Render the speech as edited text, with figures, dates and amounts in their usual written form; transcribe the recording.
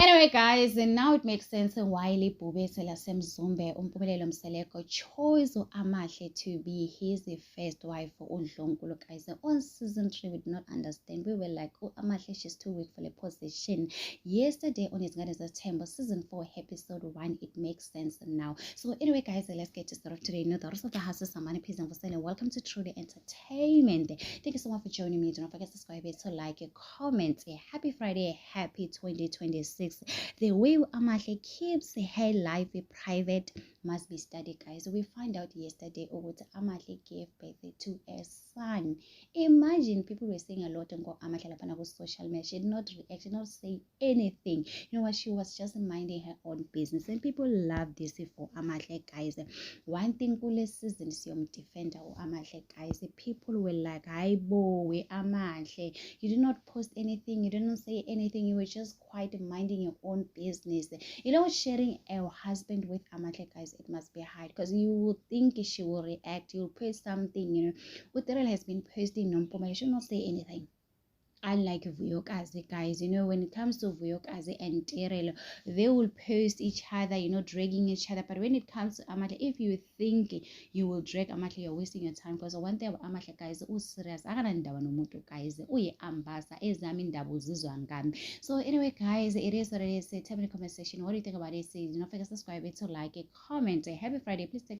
Anyway, guys, and now it makes sense why Libube Selasemzumbe Umpumelo Mseleko chose Amahle to be his first wife for Udlongulo. Guys, on season 3, we did not understand. We were like, oh, Amahle, she's too weak for the position. Yesterday, on his Gardens September, season 4, episode 1, it makes sense now. So, anyway, guys, let's get to start today. No, the rest of the house is Samani Peace and for selling. Welcome to Truly Entertainment. Thank you so much for joining me. Do not forget to subscribe, to like, comment. A happy Friday, a happy 2026. The way Amahle keeps her life private must be studied, guys. We find out yesterday Amahle gave birth to a son. Imagine, people were saying a lot on Amahle on social media. She did not react, she did not say anything. You know what? She was just minding her own business, and people love this for Amahle, guys. One thing kule season is your defender Amahle, guys. People were like, "Hi, bo, we Amahle. You did not post anything. You didn't say anything. You were just quite minding your own business." You know, sharing a husband with Amahle, guys, it must be hard because you would think she will react. You'll post something, you know. Uterel has been posting Nompoma. You should not say anything. Unlike Vuyokazi, guys, you know, when it comes to Vuyokazi and Terelo, they will post each other, you know, dragging each other. But when it comes to Amahle, if you think you will drag Amahle, you're wasting your time. Because one thing about Amahle, guys, who's serious, guys, ambasa, so anyway, guys, it is what it is. Tell me in the comment section, what do you think about it? Don't forget to subscribe, to like, comment. Happy Friday. Please take